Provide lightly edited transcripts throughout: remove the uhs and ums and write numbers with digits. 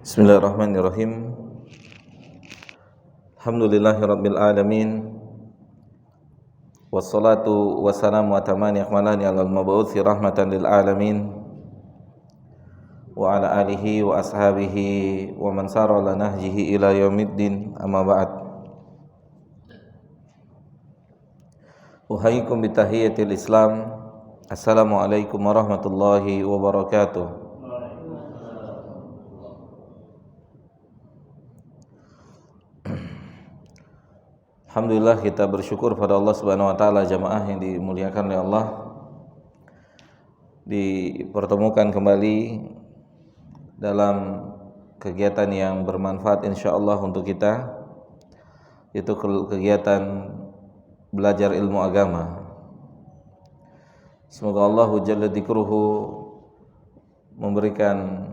Bismillahirrahmanirrahim. Alhamdulillahirabbil alamin. Wassalatu wassalamu atamani akmalani alal mab'uthi rahmatan lil alamin. Wa ala alihi wa ashabihi wa man sara ala nahjihi ila yaumiddin. Amma ba'd. Uhayyikum bitahiyatil Islam. Assalamualaikum warahmatullahi wabarakatuh. Alhamdulillah, kita bersyukur pada Allah Subhanahu wa taala, jamaah yang dimuliakan oleh Allah, dipertemukan kembali dalam kegiatan yang bermanfaat insyaallah untuk kita, yaitu kegiatan belajar ilmu agama. Semoga Allah jalla dzikruhu memberikan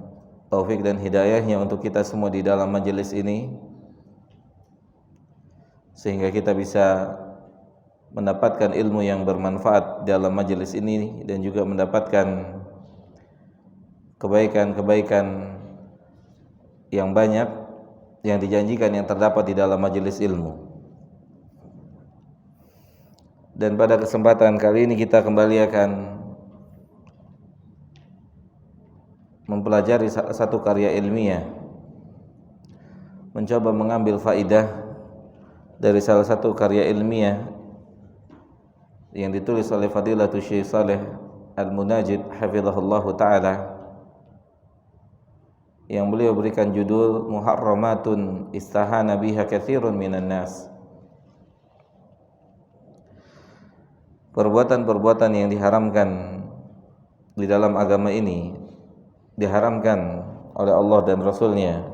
taufik dan hidayahnya untuk kita semua di dalam majelis ini, sehingga kita bisa mendapatkan ilmu yang bermanfaat dalam majelis ini dan juga mendapatkan kebaikan-kebaikan yang banyak yang dijanjikan yang terdapat di dalam majelis ilmu. Dan pada kesempatan kali ini kita kembali akan mempelajari satu karya ilmiah, mencoba mengambil faidah dari salah satu karya ilmiah yang ditulis oleh Fadilatul Syekh Shalih Al-Munajjid hafizahullahu taala, yang beliau berikan judul Muharramatun istahana biha katsirun minan nas. Perbuatan-perbuatan yang diharamkan di dalam agama ini diharamkan oleh Allah dan Rasul-Nya,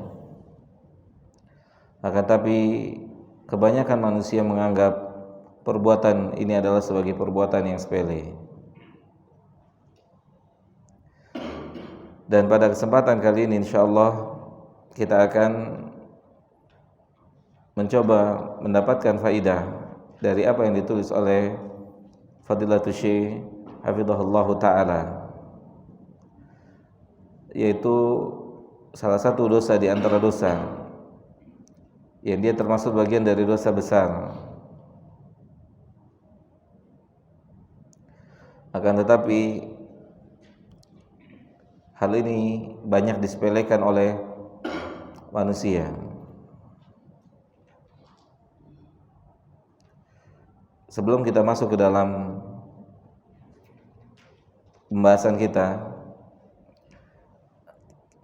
akan tapi kebanyakan manusia menganggap perbuatan ini adalah sebagai perbuatan yang sepele. Dan pada kesempatan kali ini insyaallah kita akan mencoba mendapatkan faidah dari apa yang ditulis oleh Fadilatul Syekh hafizahullahu taala, yaitu salah satu dosa di antara dosa yang dia termasuk bagian dari dosa besar. Akan tetapi hal ini banyak disepelekan oleh manusia. Sebelum kita masuk ke dalam pembahasan kita,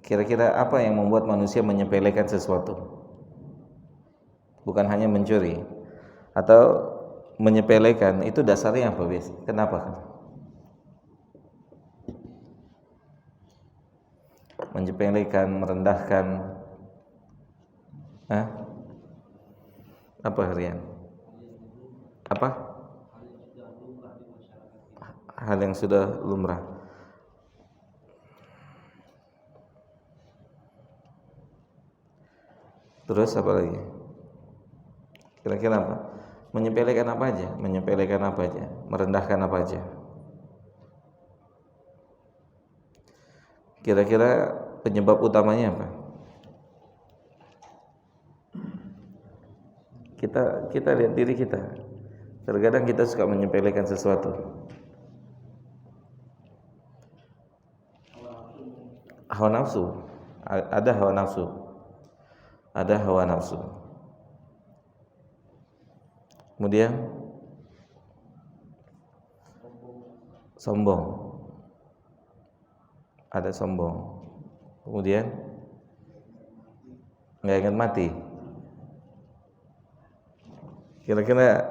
kira-kira apa yang membuat manusia menyepelekan sesuatu? Bukan hanya mencuri atau menyepelekan, itu dasarnya apa biasa? Kenapa? Menyepelekan, merendahkan, apa Rian? Apa? Hal yang sudah lumrah. Terus apa lagi? Kira-kira apa? Menyepelekan apa aja? Menyepelekan apa aja? Merendahkan apa aja? Kira-kira penyebab utamanya apa? Kita lihat diri kita. Terkadang kita suka menyepelekan sesuatu. Hawa nafsu. Ada hawa nafsu. Ada hawa nafsu. Kemudian sombong. Ada sombong. Kemudian nggak ingat mati. Kira-kira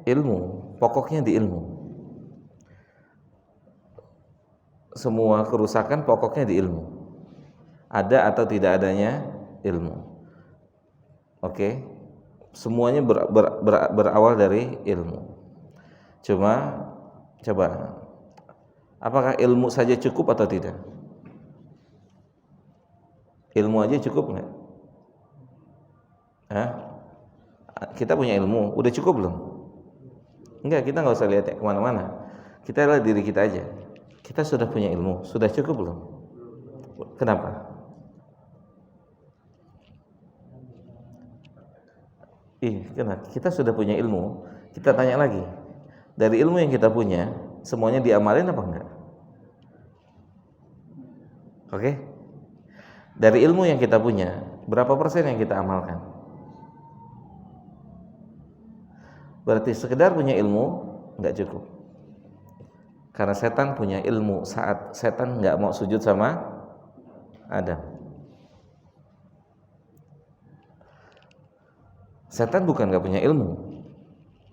ilmu, pokoknya di ilmu. Semua kerusakan pokoknya di ilmu. Ada atau tidak adanya ilmu. Oke. Semuanya berawal dari ilmu. Coba apakah ilmu saja cukup atau tidak? Ilmu aja cukup enggak? Kita punya ilmu, udah cukup belum? Enggak, kita enggak usah lihat ya kemana-mana. Kita lihat diri kita aja. Kita sudah punya ilmu, sudah cukup belum? Kenapa? Kenapa? Kita sudah punya ilmu, kita tanya lagi. Dari ilmu yang kita punya, semuanya diamalin apa enggak? Oke? Dari ilmu yang kita punya, berapa persen yang kita amalkan? Berarti sekedar punya ilmu enggak cukup. Karena setan punya ilmu saat setan enggak mau sujud sama Adam. Setan bukan enggak punya ilmu.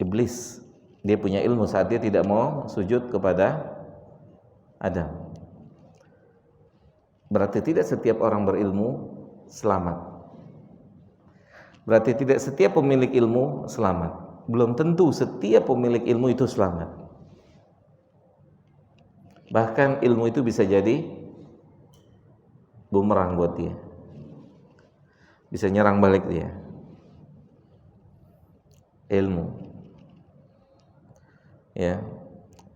Iblis, dia punya ilmu saat dia tidak mau sujud kepada Adam. Berarti tidak setiap orang berilmu selamat. Berarti tidak setiap pemilik ilmu selamat. Belum tentu setiap pemilik ilmu itu selamat. Bahkan ilmu itu bisa jadi bumerang buat dia. Bisa nyerang balik dia. Ilmu. Ya.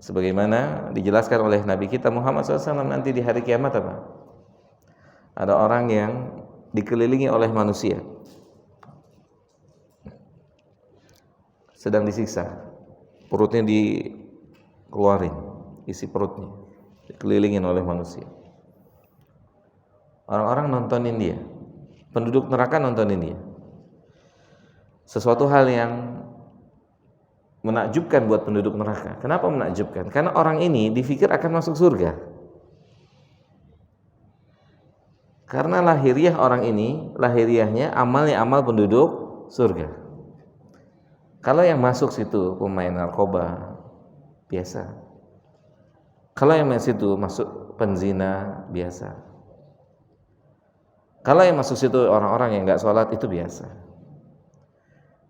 Sebagaimana dijelaskan oleh Nabi kita Muhammad SAW nanti di hari kiamat apa? Ada orang yang dikelilingi oleh manusia, sedang disiksa, perutnya dikeluarin, isi perutnya dikelilingin oleh manusia. Orang-orang nontonin dia, penduduk neraka nontonin dia. Sesuatu hal yang menakjubkan buat penduduk neraka. Kenapa menakjubkan? Karena orang ini dipikir akan masuk surga. Karena lahiriah orang ini, lahiriahnya amalnya amal penduduk surga. Kalau yang masuk situ pemain narkoba, biasa. Kalau yang masuk situ masuk penzina, biasa. Kalau yang masuk situ orang-orang yang enggak sholat, itu biasa.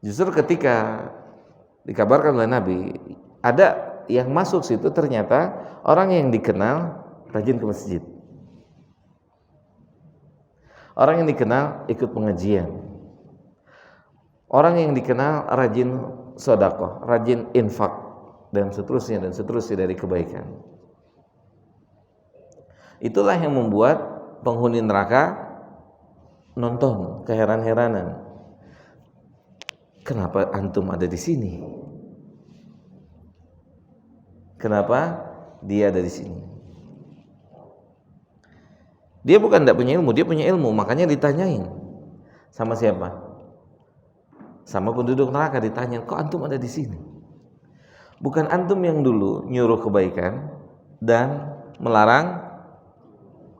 Justru ketika dikabarkan oleh Nabi, ada yang masuk situ ternyata orang yang dikenal rajin ke masjid. Orang yang dikenal ikut pengajian. Orang yang dikenal rajin sedekah, rajin infak dan seterusnya dari kebaikan. Itulah yang membuat penghuni neraka nonton keheran-heranan. Kenapa antum ada di sini? Kenapa dia ada di sini? Dia bukan tidak punya ilmu, dia punya ilmu, makanya ditanyain. Sama siapa? Sama penduduk neraka ditanya, kok antum ada di sini? Bukan antum yang dulu nyuruh kebaikan dan melarang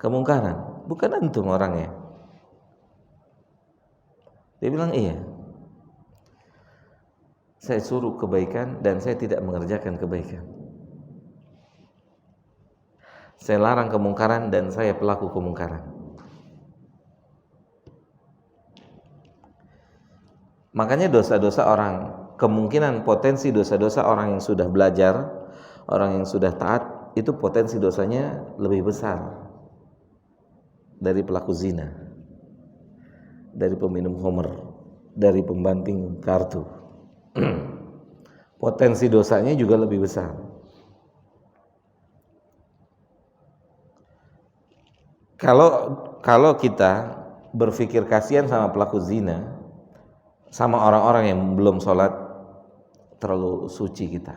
kemungkaran, bukan antum orangnya. Dia bilang iya. Saya suruh kebaikan dan saya tidak mengerjakan kebaikan. Saya larang kemungkaran dan saya pelaku kemungkaran. Makanya dosa-dosa orang, kemungkinan potensi dosa-dosa orang yang sudah belajar, orang yang sudah taat, itu potensi dosanya lebih besar dari pelaku zina, dari peminum khamr, dari pembanting kartu. Potensi dosanya juga lebih besar. Kalau kita berpikir kasihan sama pelaku zina, sama orang-orang yang belum sholat, terlalu suci kita.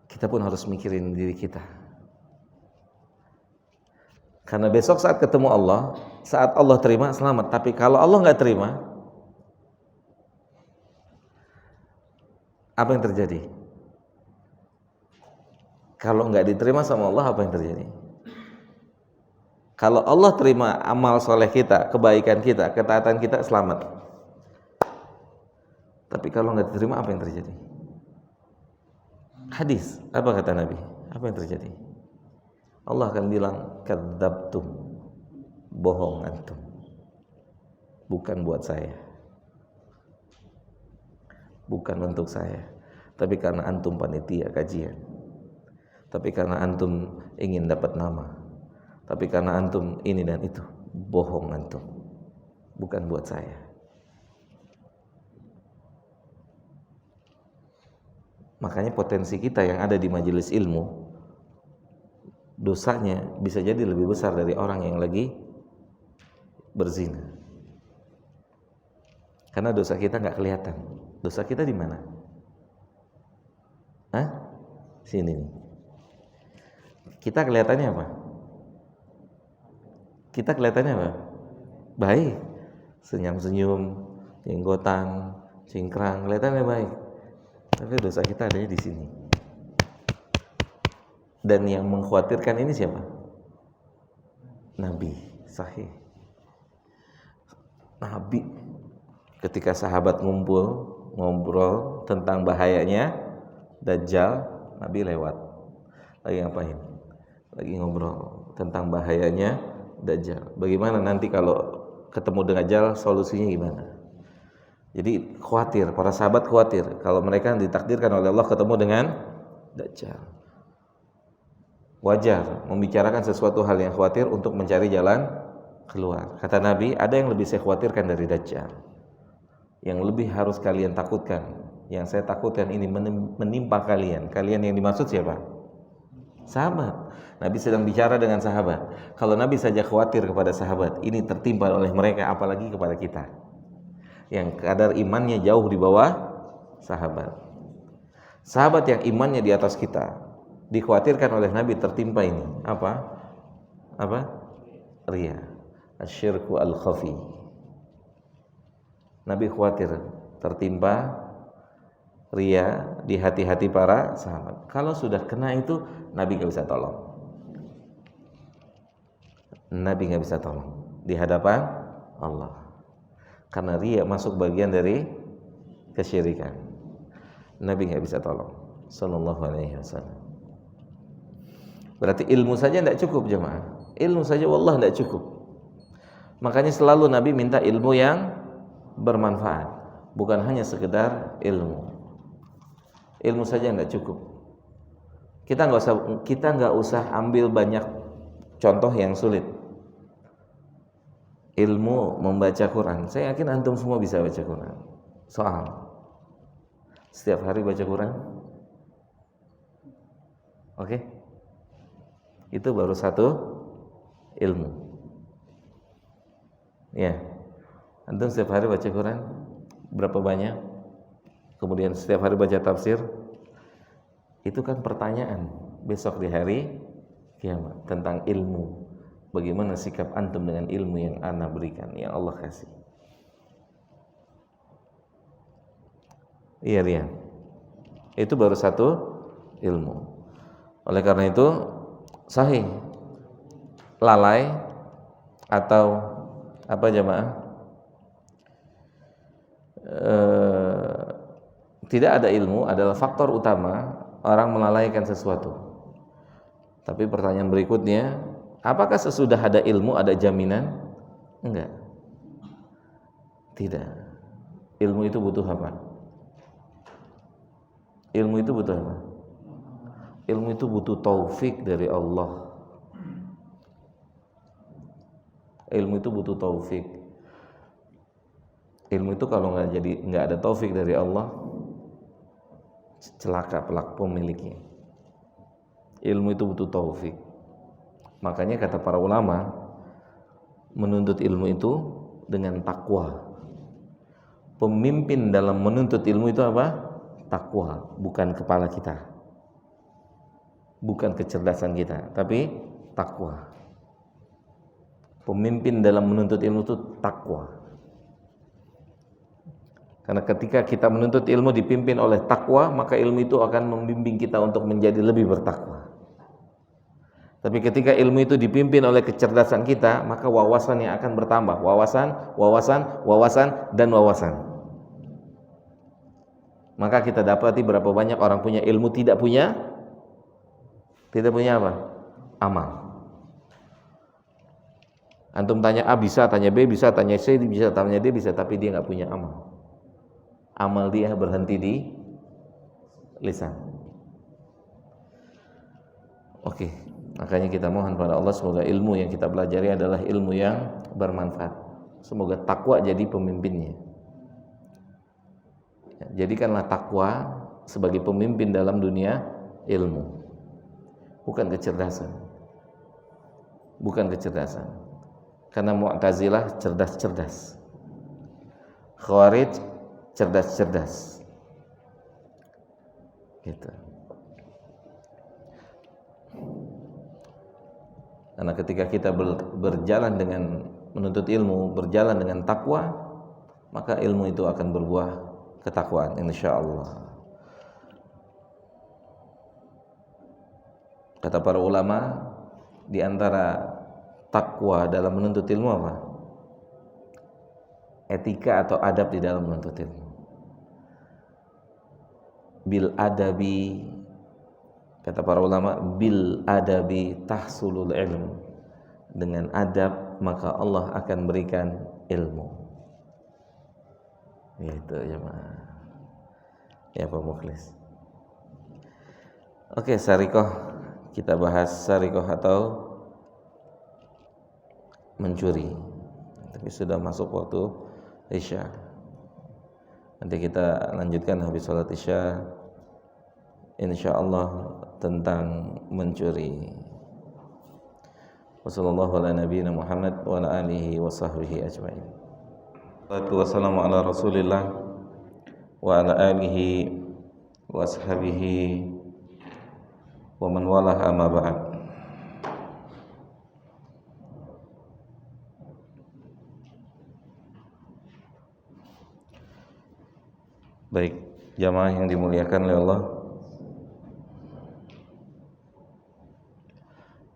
Kita pun harus mikirin diri kita. Karena besok saat ketemu Allah, saat Allah terima selamat. Tapi kalau Allah nggak terima, apa yang terjadi? Kalau nggak diterima sama Allah, apa yang terjadi? Kalau Allah terima amal soleh kita, kebaikan kita, ketaatan kita, selamat. Tapi kalau nggak diterima, apa yang terjadi? Hadis, apa kata Nabi? Apa yang terjadi? Allah akan bilang, kadzabtum, bohong antum, bukan buat saya, bukan untuk saya, tapi karena antum panitia kajian, tapi karena antum ingin dapat nama, tapi karena antum ini dan itu, bohong antum, bukan buat saya. Makanya potensi kita yang ada di majelis ilmu dosanya bisa jadi lebih besar dari orang yang lagi berzina. Karena dosa kita nggak kelihatan. Dosa kita di mana? Hah? Sini nih. Kita kelihatannya apa? Kita kelihatannya apa? Baik. Senyum-senyum, jenggotan, cingkrang, kelihatannya baik. Tapi dosa kita adanya di sini. Dan yang mengkhawatirkan ini siapa? Nabi. Sahih. Nabi ketika sahabat ngobrol tentang bahayanya Dajjal, Nabi lewat. Lagi ngapain? Lagi ngobrol tentang bahayanya Dajjal. Bagaimana nanti kalau ketemu dengan Dajjal, solusinya gimana? Jadi khawatir, para sahabat khawatir kalau mereka ditakdirkan oleh Allah ketemu dengan Dajjal. Wajar membicarakan sesuatu hal yang khawatir untuk mencari jalan keluar. Kata Nabi, ada yang lebih saya khawatirkan dari Dajjal. Yang lebih harus kalian takutkan. Yang saya takutkan ini menimpa kalian. Kalian yang dimaksud siapa? Sahabat. Nabi sedang bicara dengan sahabat. Kalau Nabi saja khawatir kepada sahabat, ini tertimpa oleh mereka, apalagi kepada kita yang kadar imannya jauh di bawah sahabat. Sahabat yang imannya di atas kita dikhawatirkan oleh Nabi tertimpa ini apa? Riya, asyirku al-khafi. Nabi khawatir tertimpa riya di hati-hati para sahabat. Kalau sudah kena itu, Nabi nggak bisa tolong. Nabi nggak bisa tolong di hadapan Allah, karena riya masuk bagian dari kesyirikan. Nabi nggak bisa tolong. Sallallahu alaihi wasallam. Berarti ilmu saja tidak cukup jemaah. Ilmu saja wallah tidak cukup. Makanya selalu Nabi minta ilmu yang bermanfaat, bukan hanya sekedar ilmu. Ilmu saja tidak cukup. Kita nggak usah ambil banyak contoh yang sulit. Ilmu membaca Quran. Saya yakin antum semua bisa baca Quran. Soal setiap hari baca Quran. Oke? Itu baru satu ilmu. Ya. Antum setiap hari baca Quran berapa banyak? Kemudian setiap hari baca tafsir. Itu kan pertanyaan besok di hari kiamat tentang ilmu. Bagaimana sikap antum dengan ilmu yang ana berikan, yang Allah kasih. Iya, Rian. Itu baru satu ilmu. Oleh karena itu, sahih lalai atau apa jemaah? Tidak ada ilmu adalah faktor utama orang melalaikan sesuatu. Tapi pertanyaan berikutnya, apakah sesudah ada ilmu ada jaminan? Enggak. Tidak. Ilmu itu butuh apa? Ilmu itu butuh apa? Ilmu itu butuh taufik dari Allah. Ilmu itu butuh taufik. Ilmu itu kalau nggak ada taufik dari Allah, celaka pelaku pemiliknya. Ilmu itu butuh taufik. Makanya kata para ulama, menuntut ilmu itu dengan takwa. Pemimpin dalam menuntut ilmu itu apa? Takwa, bukan kepala kita, bukan kecerdasan kita, tapi takwa. Pemimpin dalam menuntut ilmu itu takwa. Karena ketika kita menuntut ilmu dipimpin oleh takwa, maka ilmu itu akan membimbing kita untuk menjadi lebih bertakwa. Tapi ketika ilmu itu dipimpin oleh kecerdasan kita, maka wawasan yang akan bertambah, wawasan, dan wawasan. Maka kita dapati berapa banyak orang punya ilmu tidak punya apa? Amal. Antum tanya A bisa, tanya B bisa, tanya C bisa, tanya D bisa, tapi dia nggak punya amal. Amal dia berhenti di lisan. Oke, makanya kita mohon pada Allah semoga ilmu yang kita pelajari adalah ilmu yang bermanfaat. Semoga takwa jadi pemimpinnya. Jadikanlah takwa sebagai pemimpin dalam dunia ilmu, bukan kecerdasan. bukan kecerdasan. Karena Mu'tazilah cerdas-cerdas, Khawarij cerdas-cerdas. Gitu. Karena ketika kita berjalan dengan menuntut ilmu, berjalan dengan takwa, maka ilmu itu akan berbuah ketakwaan, insyaallah. Kata para ulama, di antara takwa dalam menuntut ilmu apa? Etika atau adab di dalam menuntut ilmu. Bil adabi, kata para ulama, bil adabi tahsulul ilm. Dengan adab maka Allah akan berikan ilmu. Itu jemaah. Ya Pak Mukhlis. Oke, sarikoh. Kita bahas sarikoh atau mencuri. Tapi sudah masuk waktu Isya. Nanti kita lanjutkan habis salat Isya, insyaallah, tentang mencuri. Wassallallahu ala nabiyyina Muhammad wa ala alihi wa sahbihi ajma'in. Wassalamu ala Rasulillah wa ala alihi wa ashabihi wa man walah, amma ba'd. Baik, jamaah yang dimuliakan oleh Allah,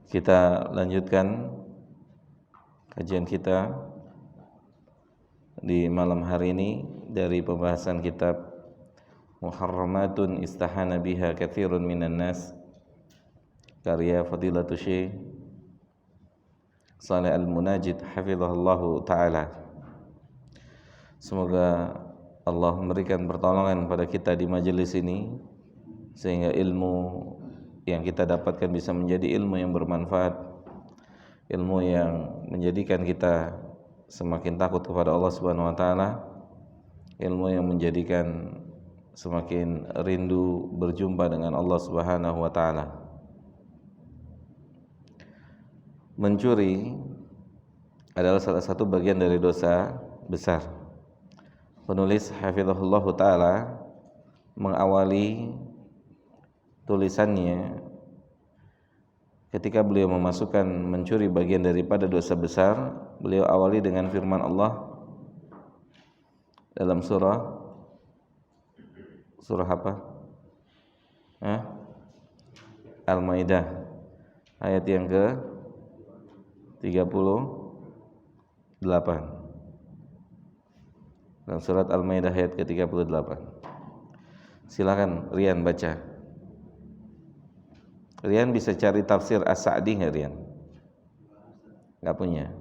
kita lanjutkan kajian kita di malam hari ini dari pembahasan kitab Muharramatun Istahana Biha Katsirun Minan Nas, karya Fadilatul Syekh Shalih Al-Munajjid hafizahullahu taala. Semoga Allah memberikan pertolongan pada kita di majelis ini sehingga ilmu yang kita dapatkan bisa menjadi ilmu yang bermanfaat, ilmu yang menjadikan kita semakin takut kepada Allah Subhanahu wa taala, ilmu yang menjadikan semakin rindu berjumpa dengan Allah Subhanahu wa taala. Mencuri adalah salah satu bagian dari dosa besar. Penulis hafizahullah ta'ala mengawali tulisannya ketika beliau memasukkan mencuri bagian daripada dosa besar. Beliau awali dengan firman Allah dalam surah apa? Al-Maidah ayat yang ke 38. Dalam surat Al-Maidah ayat ke-38. Silakan Rian baca. Rian bisa cari tafsir As-Sa'di enggak Rian? Enggak punya.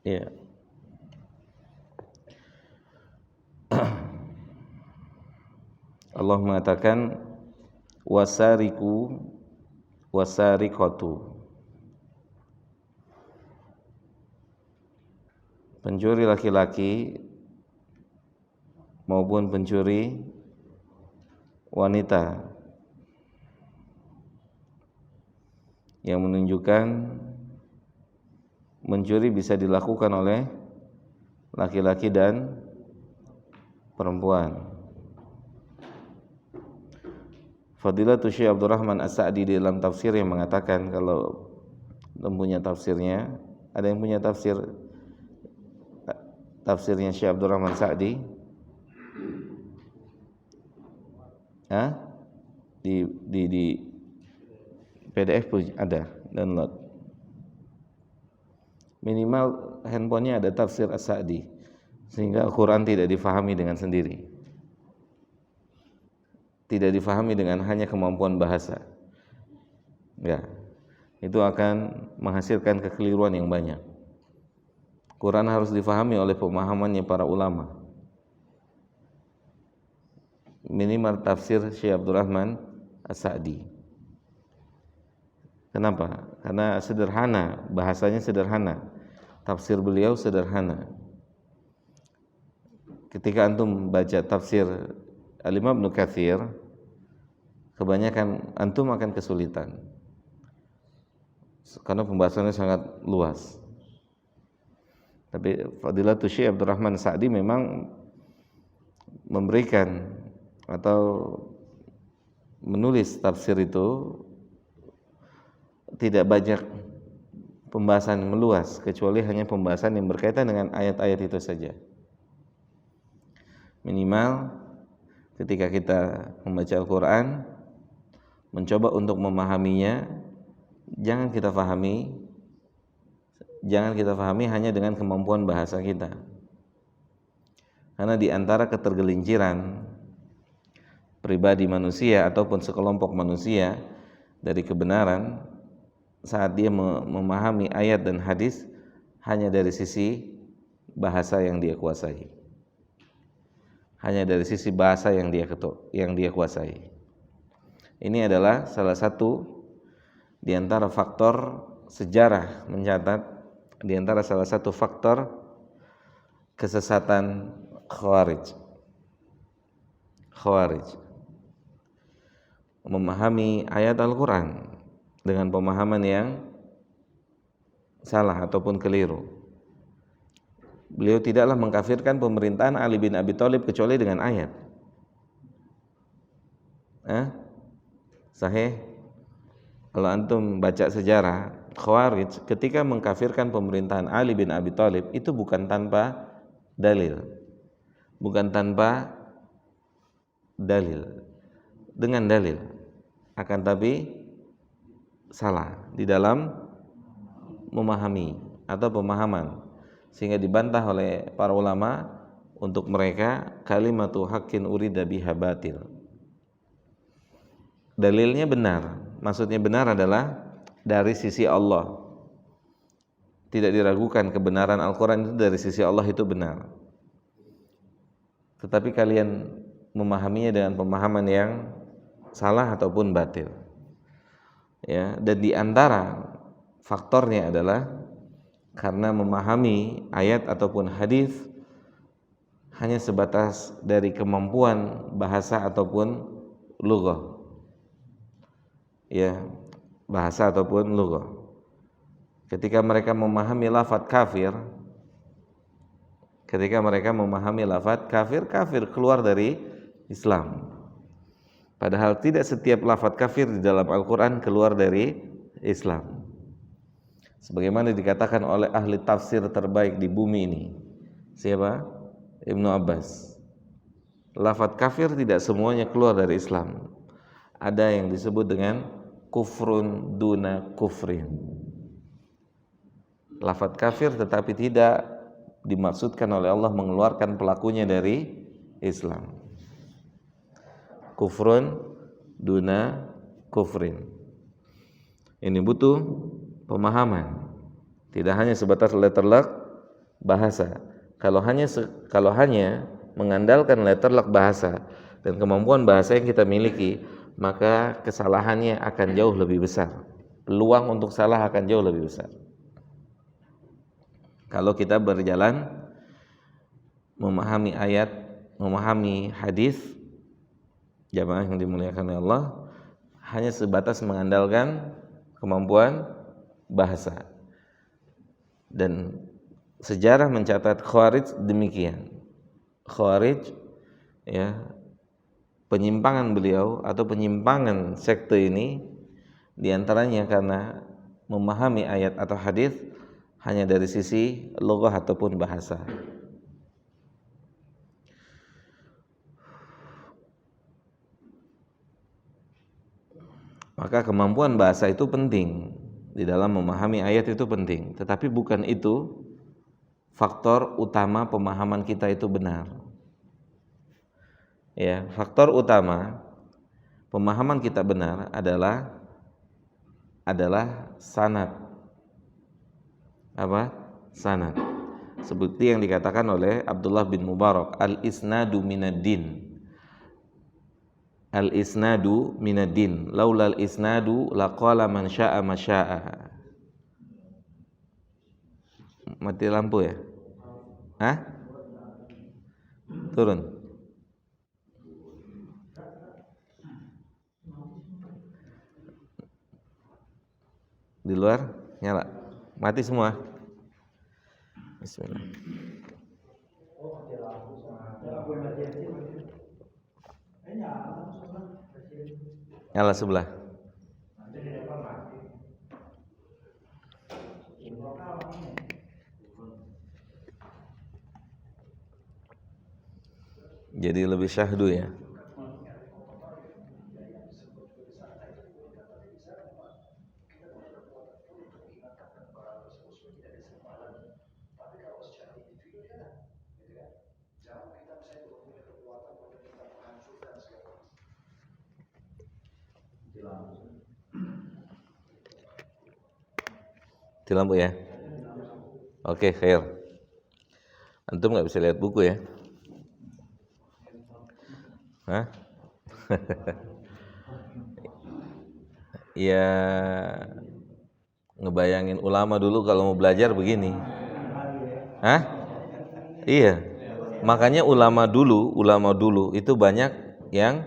Ya. Allah mengatakan wasariku wasariqatu, pencuri laki-laki maupun pencuri wanita, yang menunjukkan mencuri bisa dilakukan oleh laki-laki dan perempuan. Fadilatul Syekh Abdurrahman As-Sa'di di dalam tafsir yang mengatakan, kalau punya tafsirnya, ada yang punya tafsirnya Syekh Abdurrahman Sa'di? Di PDF ada, download. Minimal handphonenya ada tafsir As-Sa'di, sehingga Al-Quran tidak difahami dengan sendiri. tidak difahami dengan hanya kemampuan bahasa, ya, itu akan menghasilkan kekeliruan yang banyak. Quran harus difahami oleh pemahamannya para ulama. Minimal tafsir Syekh Abdurrahman As-Sa'di. Kenapa? Karena sederhana, bahasanya sederhana. Tafsir beliau sederhana. Ketika antum baca tafsir Al-Imam Ibnu Katsir, kebanyakan antum akan kesulitan. Karena pembahasannya sangat luas. Tapi Fadilatul Syekh Abdurrahman Sa'di memang memberikan atau menulis tafsir itu tidak banyak pembahasan meluas, kecuali hanya pembahasan yang berkaitan dengan ayat-ayat itu saja. Minimal ketika kita membaca Al-Quran, mencoba untuk memahaminya, jangan kita fahami hanya dengan kemampuan bahasa kita. Karena di antara ketergelinciran pribadi manusia ataupun sekelompok manusia dari kebenaran saat dia memahami ayat dan hadis hanya dari sisi bahasa yang dia kuasai, hanya dari sisi bahasa yang dia kuasai. Ini adalah salah satu di antara faktor sejarah mencatat, di antara salah satu faktor kesesatan Khawarij. Memahami ayat Al-Quran dengan pemahaman yang salah ataupun keliru. Beliau tidaklah mengkafirkan pemerintahan Ali bin Abi Thalib kecuali dengan ayat. Sahih? Kalau antum baca sejarah, Khawarij ketika mengkafirkan pemerintahan Ali bin Abi Thalib itu bukan tanpa dalil, dengan dalil, akan tapi salah di dalam memahami atau pemahaman, sehingga dibantah oleh para ulama. Untuk mereka kalimatu haqqin urida biha batil. Dalilnya benar, maksudnya benar adalah dari sisi Allah. Tidak diragukan kebenaran Al-Quran itu dari sisi Allah itu benar. Tetapi kalian memahaminya dengan pemahaman yang salah ataupun batil. Ya, dan di antara faktornya adalah karena memahami ayat ataupun hadis hanya sebatas dari kemampuan bahasa ataupun lughah. Ya, bahasa ataupun lughah. Ketika mereka memahami lafaz kafir, kafir keluar dari Islam. Padahal tidak setiap lafaz kafir di dalam Al-Quran keluar dari Islam. Sebagaimana dikatakan oleh ahli tafsir terbaik di bumi ini. Siapa? Ibnu Abbas. Lafaz kafir tidak semuanya keluar dari Islam. Ada yang disebut dengan kufrun duna kufrin. Lafaz kafir tetapi tidak dimaksudkan oleh Allah mengeluarkan pelakunya dari Islam. Kufrun duna kufrin. Ini butuh pemahaman. Tidak hanya sebatas letterlock bahasa. Kalau hanya mengandalkan letterlock bahasa dan kemampuan bahasa yang kita miliki, maka kesalahannya akan jauh lebih besar. Peluang untuk salah akan jauh lebih besar. Kalau kita berjalan memahami ayat, memahami hadis, jamaah yang dimuliakan oleh Allah, hanya sebatas mengandalkan kemampuan bahasa. Dan sejarah mencatat Khawarij demikian. Khawarij, ya, penyimpangan beliau atau penyimpangan sekte ini diantaranya karena memahami ayat atau hadis hanya dari sisi lughah ataupun bahasa. Maka kemampuan bahasa itu penting di dalam memahami ayat, itu penting, tetapi bukan itu faktor utama pemahaman kita itu benar. Ya, faktor utama pemahaman kita benar adalah sanad. Apa? Sanad. Seperti yang dikatakan oleh Abdullah bin Mubarak, al-isnadu minad-din. Al-isnadu minad-din. Laulal isnadu laqala man syaa ma syaa. Mati lampu ya? Hah? Turun. Di luar nyala. Mati semua. Bismillah. Nyala sebelah. Jadi lebih syahdu ya. Di lampu ya. Oke, khair. Antum nggak bisa lihat buku ya? Hah? Ya, ngebayangin ulama dulu kalau mau belajar begini. Hah? Iya. Makanya ulama dulu itu banyak yang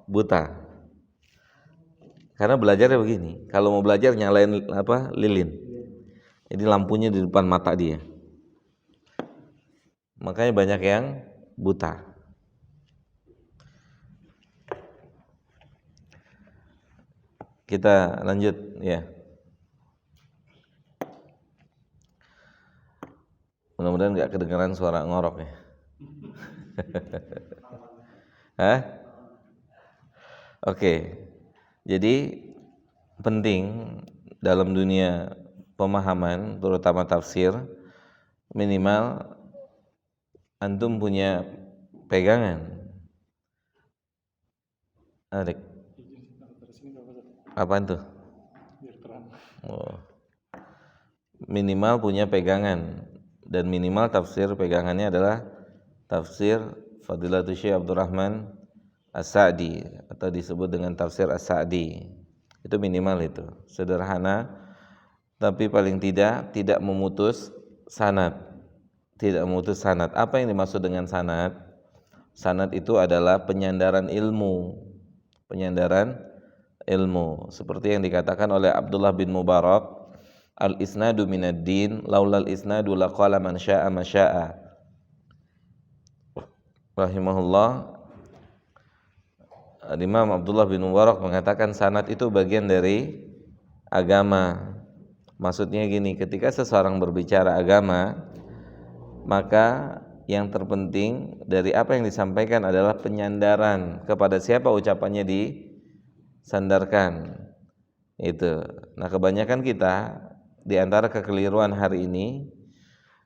buta. Karena belajarnya begini. Kalau mau belajar nyalain lilin. Jadi lampunya di depan mata dia. Makanya banyak yang buta. Kita lanjut ya. Mudah-mudahan nggak kedengaran suara ngorok ya. Hah? Oke. Jadi penting dalam dunia pemahaman, terutama tafsir, minimal antum punya pegangan. Adik. Apaan tuh? Oh. Minimal punya pegangan, dan minimal tafsir pegangannya adalah tafsir Fadilatul Syekh Abdurrahman As-Sa'di, atau disebut dengan tafsir As-Sa'di. Itu minimal itu. Sederhana, tapi paling tidak memutus sanad. Tidak memutus sanad. Apa yang dimaksud dengan sanad? Sanad itu adalah penyandaran ilmu. Penyandaran ilmu. Seperti yang dikatakan oleh Abdullah bin Mubarak, al-isnadu minad-din, laulal isnadu laqala man syaa ma syaa. Rahimahullah. Imam Abdullah bin Mubarak mengatakan sanad itu bagian dari agama. Maksudnya gini, ketika seseorang berbicara agama, maka yang terpenting dari apa yang disampaikan adalah penyandaran kepada siapa ucapannya disandarkan. Itu. Nah, kebanyakan kita di antara kekeliruan hari ini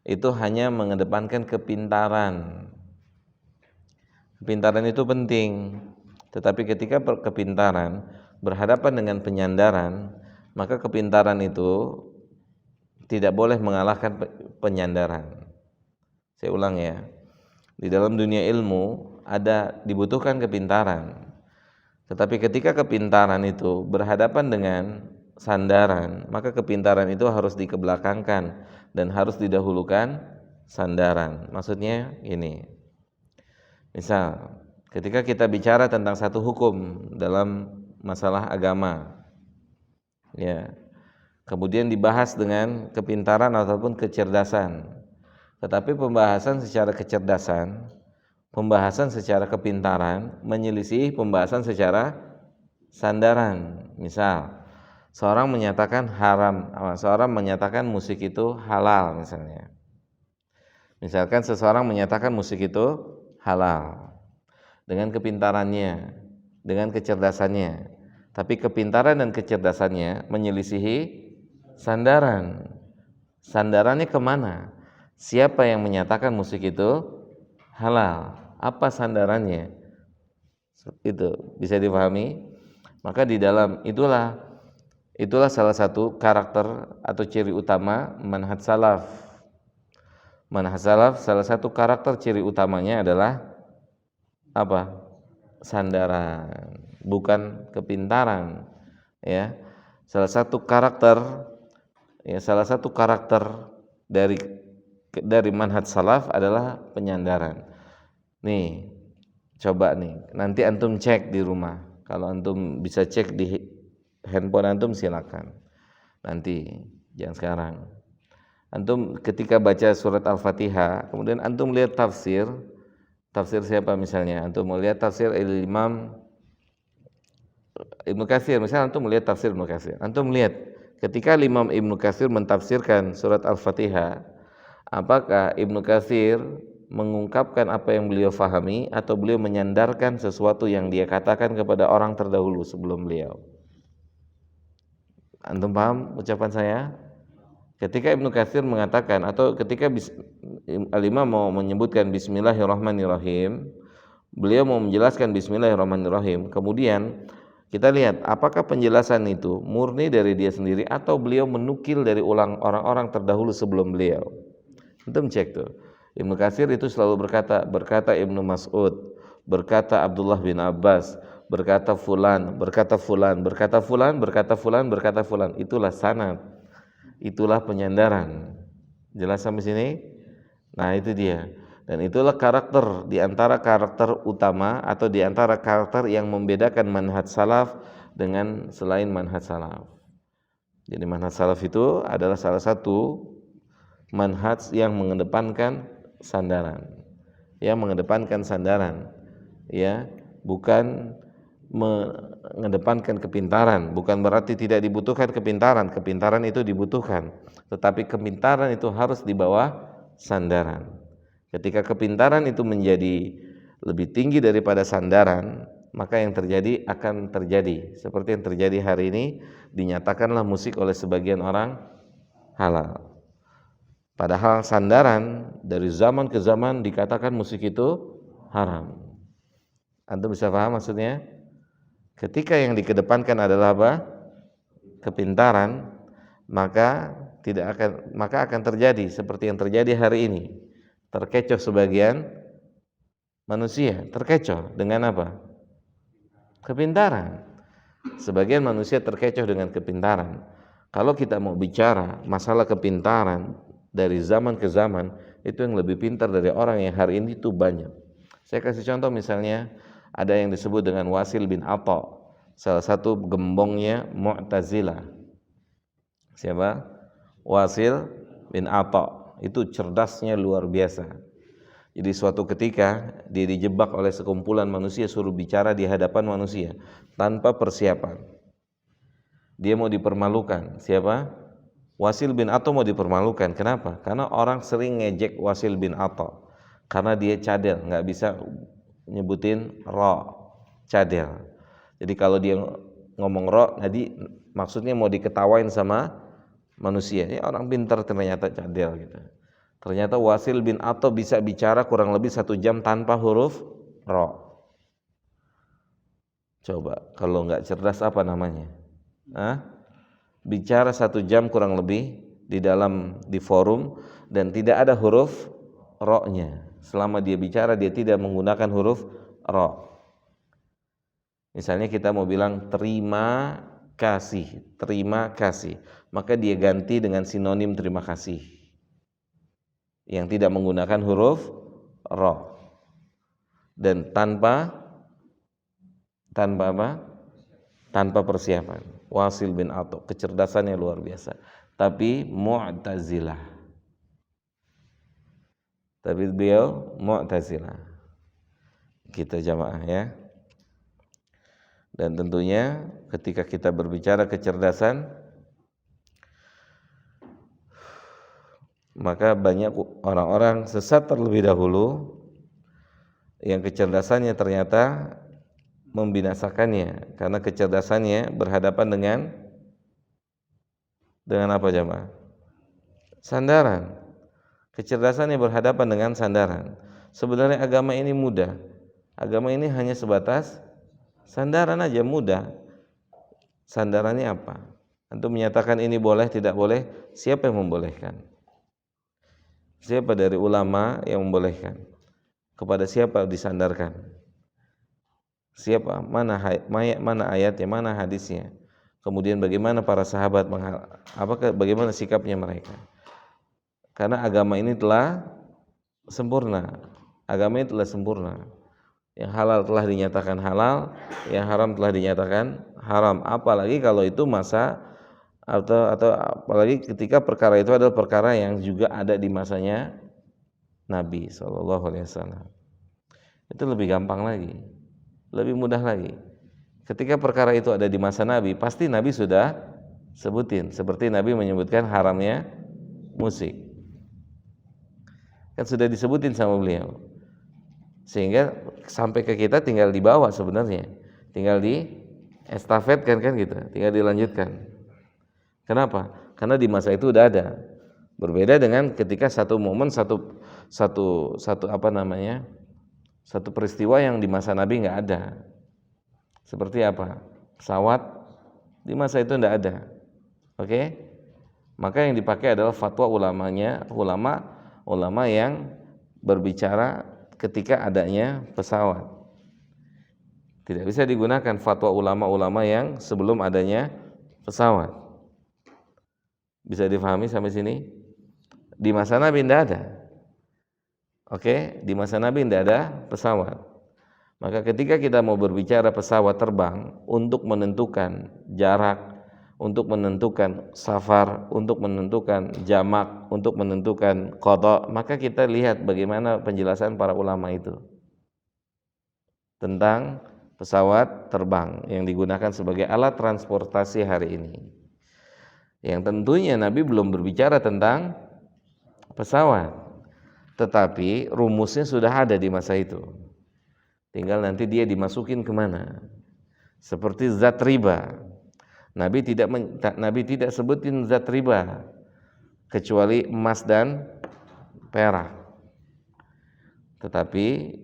itu hanya mengedepankan kepintaran. Kepintaran itu penting, tetapi ketika kepintaran berhadapan dengan penyandaran, maka kepintaran itu tidak boleh mengalahkan penyandaran. Saya ulang ya, di dalam dunia ilmu dibutuhkan kepintaran, tetapi ketika kepintaran itu berhadapan dengan sandaran, maka kepintaran itu harus dikebelakangkan dan harus didahulukan sandaran. Maksudnya ini, misal ketika kita bicara tentang satu hukum dalam masalah agama, ya, kemudian dibahas dengan kepintaran ataupun kecerdasan, tetapi pembahasan secara kecerdasan, pembahasan secara kepintaran menyelisih pembahasan secara sandaran. Misal, seorang menyatakan haram, seorang menyatakan musik itu halal misalnya. Misalkan seseorang menyatakan musik itu halal dengan kepintarannya, dengan kecerdasannya, tapi kepintaran dan kecerdasannya menyelisihi sandaran. Sandarannya kemana? Siapa yang menyatakan musik itu halal? Apa sandarannya? Itu bisa dipahami? Maka di dalam itulah salah satu karakter atau ciri utama manhaj salaf. Manhaj salaf salah satu karakter ciri utamanya adalah apa? Sandaran, bukan kepintaran. Ya, salah satu karakter dari manhaj salaf adalah penyandaran. Nih, coba nih, nanti antum cek di rumah. Kalau antum bisa cek di handphone antum silakan. Nanti, jangan sekarang. Antum ketika baca surat Al-Fatihah, kemudian antum lihat tafsir siapa misalnya? Antum melihat tafsir Imam Ibnu Katsir, misalnya antum melihat tafsir Ibnu Katsir. Antum lihat ketika Imam Ibnu Katsir mentafsirkan surat Al-Fatihah, apakah Ibnu Katsir mengungkapkan apa yang beliau fahami atau beliau menyandarkan sesuatu yang dia katakan kepada orang terdahulu sebelum beliau? Antum paham ucapan saya? Ketika Ibnu Katsir mengatakan atau ketika Al-Imam mau menyebutkan Bismillahirrahmanirrahim, beliau mau menjelaskan Bismillahirrahmanirrahim, kemudian kita lihat apakah penjelasan itu murni dari dia sendiri atau beliau menukil dari orang-orang terdahulu sebelum beliau. Antum cek tuh. Ibnu Katsir itu selalu berkata Ibnu Mas'ud, berkata Abdullah bin Abbas, berkata fulan. Itulah sanad. Itulah penyandaran. Jelas sampai sini? Nah, itu dia. Dan itulah karakter di antara karakter utama atau di antara karakter yang membedakan manhaj salaf dengan selain manhaj salaf. Jadi manhaj salaf itu adalah salah satu manhaj yang mengedepankan sandaran. Ya, bukan mengedepankan kepintaran, bukan berarti tidak dibutuhkan kepintaran. Kepintaran itu dibutuhkan, tetapi kepintaran itu harus di bawah sandaran. Ketika kepintaran itu menjadi lebih tinggi daripada sandaran, maka yang terjadi akan terjadi seperti yang terjadi hari ini, dinyatakanlah musik oleh sebagian orang halal. Padahal sandaran dari zaman ke zaman dikatakan musik itu haram. Antum bisa paham maksudnya? Ketika yang dikedepankan adalah apa? Kepintaran, maka akan terjadi seperti yang terjadi hari ini. Terkecoh sebagian manusia, terkecoh dengan apa? Kepintaran. Sebagian manusia terkecoh dengan kepintaran. Kalau kita mau bicara masalah kepintaran dari zaman ke zaman, itu yang lebih pintar dari orang yang hari ini itu banyak. Saya kasih contoh misalnya, ada yang disebut dengan Wasil bin Atha, salah satu gembongnya Mu'tazilah. Siapa? Wasil bin Atha. Itu cerdasnya luar biasa. Jadi suatu ketika dia dijebak oleh sekumpulan manusia, suruh bicara di hadapan manusia tanpa persiapan. Dia mau dipermalukan. Siapa? Wasil bin Atha mau dipermalukan. Kenapa? Karena orang sering ngejek Wasil bin Atha karena dia cadel, nggak bisa nyebutin ro, cadel. Jadi kalau dia ngomong ro, jadi maksudnya mau diketawain sama manusia. Ini orang pintar ternyata cadel gitu. Ternyata Wasil bin Atha bisa bicara kurang lebih 1 jam tanpa huruf ro. Coba kalau nggak cerdas apa namanya? Bicara 1 jam kurang lebih di forum dan tidak ada huruf ro-nya. Selama dia bicara dia tidak menggunakan huruf ro. Misalnya kita mau bilang terima kasih, maka dia ganti dengan sinonim terima kasih yang tidak menggunakan huruf ro dan tanpa apa? Tanpa persiapan. Wasil bin Atha, kecerdasannya luar biasa. Tapi Mu'tazilah. Kita jamaah ya. Dan tentunya ketika kita berbicara kecerdasan, maka banyak orang-orang sesat terlebih dahulu yang kecerdasannya ternyata membinasakannya, karena kecerdasannya berhadapan dengan apa jamaah? Sandaran. Kecerdasannya berhadapan dengan sandaran. Sebenarnya agama ini mudah. Agama ini hanya sebatas sandaran aja, mudah. Sandarannya apa? Antum menyatakan ini boleh, tidak boleh, siapa yang membolehkan? Siapa dari ulama yang membolehkan? Kepada siapa disandarkan? Siapa? Mana ayatnya, mana hadisnya? Kemudian bagaimana para sahabat, bagaimana sikapnya mereka? Karena agama ini telah sempurna. Agama ini telah sempurna. Yang halal telah dinyatakan halal, yang haram telah dinyatakan haram. Apalagi kalau itu masa atau apalagi ketika perkara itu adalah perkara yang juga ada di masanya Nabi SAW. Itu lebih gampang lagi, lebih mudah lagi. Ketika perkara itu ada di masa Nabi, pasti Nabi sudah sebutin. Seperti Nabi menyebutkan haramnya musik, kan sudah disebutin sama beliau. Sehingga sampai ke kita tinggal dibawa sebenarnya, tinggal di estafetkan kan gitu, tinggal dilanjutkan. Kenapa? Karena di masa itu udah ada. Berbeda dengan ketika satu momen satu peristiwa yang di masa Nabi nggak ada. Seperti apa? Pesawat di masa itu nggak ada. Oke? Maka yang dipakai adalah fatwa ulama yang berbicara ketika adanya pesawat. Tidak bisa digunakan fatwa ulama-ulama yang sebelum adanya pesawat. Bisa difahami sampai sini? Di masa Nabi tidak ada. Oke, di masa Nabi tidak ada pesawat. Maka ketika kita mau berbicara pesawat terbang untuk menentukan jarak, untuk menentukan safar, untuk menentukan jamak, untuk menentukan qada, maka kita lihat bagaimana penjelasan para ulama itu tentang pesawat terbang yang digunakan sebagai alat transportasi hari ini. Yang tentunya Nabi belum berbicara tentang pesawat, tetapi rumusnya sudah ada di masa itu. Tinggal nanti dia dimasukin kemana. Seperti zat riba, Nabi tidak sebutin zat riba kecuali emas dan perak. Tetapi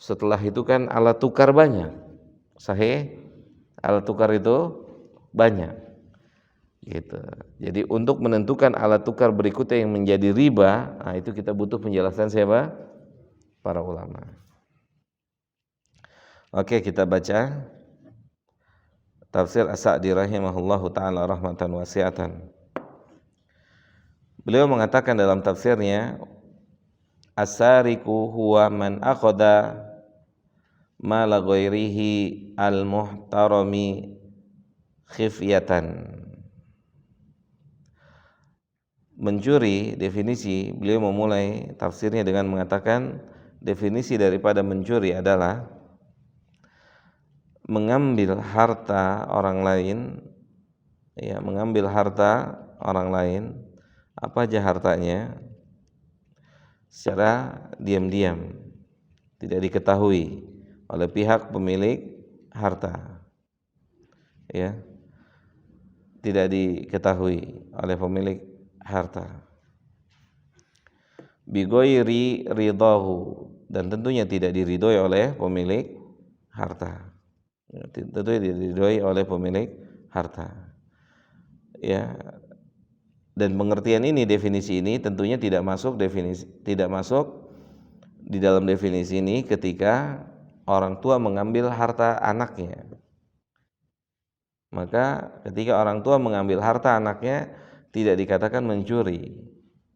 setelah itu kan alat tukar banyak. Sahih, alat tukar itu banyak. Gitu. Jadi untuk menentukan alat tukar berikutnya yang menjadi riba, nah itu kita butuh penjelasan siapa? Para ulama. Oke, kita baca tafsir As-Sa'di rahimahullahu ta'ala rahmatan wasi'atan. Beliau mengatakan dalam tafsirnya, as-sariqu huwa man akhadha mala ghairihi al-muhtarami khifyatan. Mencuri, definisi beliau memulai tafsirnya dengan mengatakan definisi daripada mencuri adalah mengambil harta orang lain, ya, mengambil harta orang lain, apa aja hartanya, secara diam-diam, tidak diketahui oleh pihak pemilik harta, ya, tidak diketahui oleh pemilik harta, bighairi ridahu, dan tentunya tidak diridhoi oleh pemilik harta. Tentunya diridhoi oleh pemilik harta. Ya. Dan pengertian ini, definisi ini tentunya tidak masuk di dalam definisi ini ketika orang tua mengambil harta anaknya. Maka ketika orang tua mengambil harta anaknya tidak dikatakan mencuri.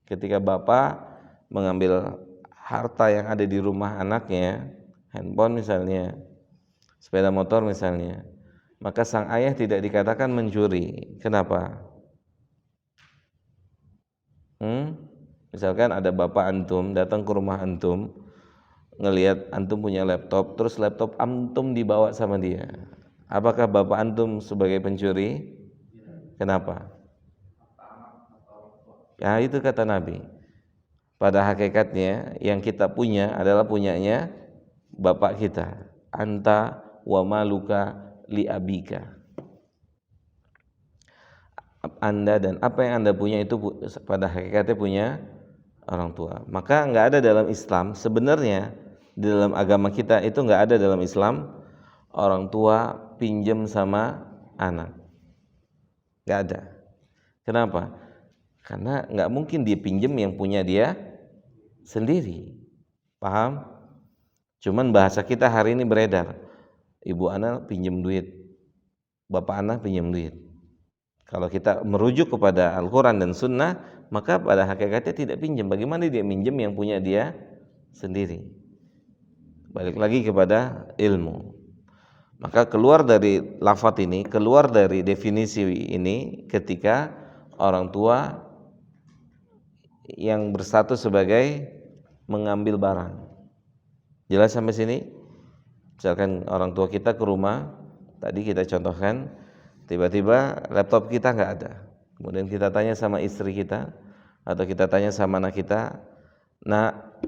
Ketika bapak mengambil harta yang ada di rumah anaknya, handphone misalnya, sepeda motor misalnya, maka sang ayah tidak dikatakan mencuri. Kenapa? Misalkan ada bapak antum datang ke rumah antum, ngelihat antum punya laptop, terus laptop antum dibawa sama dia. Apakah bapak antum sebagai pencuri? Kenapa? Ya, itu kata Nabi. Pada hakikatnya yang kita punya adalah punyanya bapak kita. Anta wa maluka li abika. Anda dan apa yang Anda punya itu pada hakikatnya punya orang tua. Maka enggak ada dalam Islam, sebenarnya di dalam agama kita itu enggak ada dalam Islam orang tua pinjam sama anak. Nggak ada. Kenapa? Karena nggak mungkin dia pinjem yang punya dia sendiri. Paham? Cuman bahasa kita hari ini beredar. Ibu ana pinjem duit, bapak ana pinjem duit. Kalau kita merujuk kepada Al-Quran dan Sunnah, maka pada hakikatnya tidak pinjam. Bagaimana dia minjem yang punya dia sendiri? Balik lagi kepada ilmu. Maka keluar dari lafadz ini, keluar dari definisi ini ketika orang tua yang berstatus sebagai mengambil barang. Jelas sampai sini? Misalkan orang tua kita ke rumah, tadi kita contohkan, tiba-tiba laptop kita nggak ada. Kemudian kita tanya sama istri kita, atau kita tanya sama anak kita, nak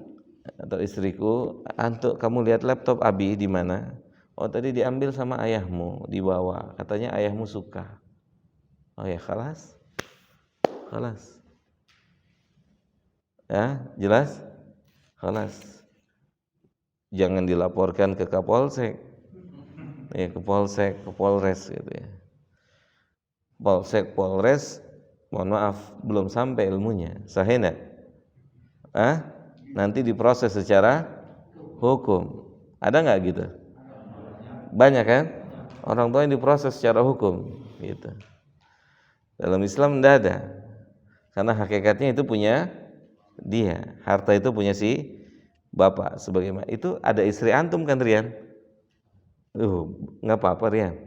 atau istriku, antuk kamu lihat laptop Abi di mana? Oh tadi diambil sama ayahmu, dibawa. Katanya ayahmu suka. Oh ya khalas, khalas. Ya jelas, khalas. Jangan dilaporkan ke Kapolsek, ya ke Polsek, ke Polres gitu ya. Polsek, Polres, mohon maaf belum sampai ilmunya, sahih enggak? Nanti diproses secara hukum. Ada nggak gitu? Banyak kan? Orang tua yang diproses secara hukum gitu. Dalam Islam tidak ada. Karena hakikatnya itu punya dia. Harta itu punya si bapak. Sebagaimana itu ada istri antum kan Rian? Nggak apa-apa Rian.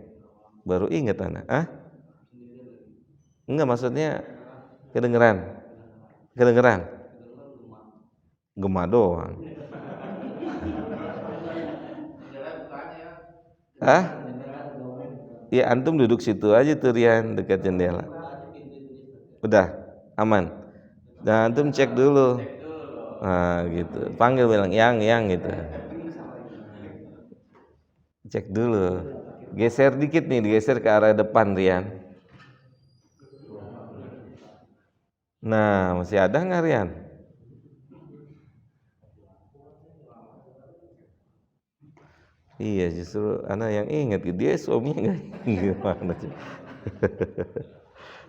Baru ingat anak. Enggak, maksudnya kedengeran. Kedengeran. Gema doang. Ya antum duduk situ aja tuh Rian, dekat jendela. Udah aman. Nah antum cek dulu. Nah gitu. Panggil bilang yang gitu. Cek dulu. Geser dikit nih, digeser ke arah depan Rian. Nah, masih ada nggak Rian? Iya, justru anak yang ingat, dia suaminya nggak gimana sih?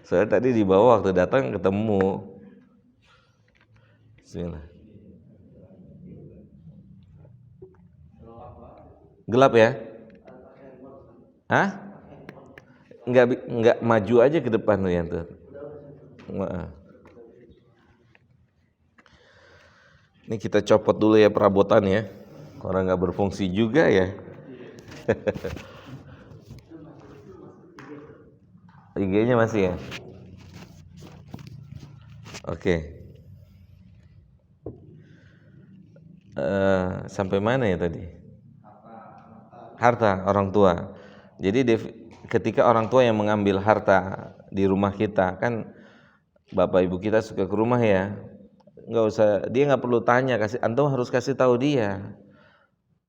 Soalnya tadi di bawah waktu datang ketemu. Bismillah. Gelap ya? Enggak maju aja ke depan Rian tuh. Ini kita copot dulu ya perabotan ya. Orang nggak berfungsi juga ya. IG-nya masih ya. Oke. Sampai mana ya tadi? Harta orang tua. Jadi ketika orang tua yang mengambil harta di rumah kita, kan bapak ibu kita suka ke rumah ya. Nggak usah, dia nggak perlu tanya, antum harus kasih tahu dia.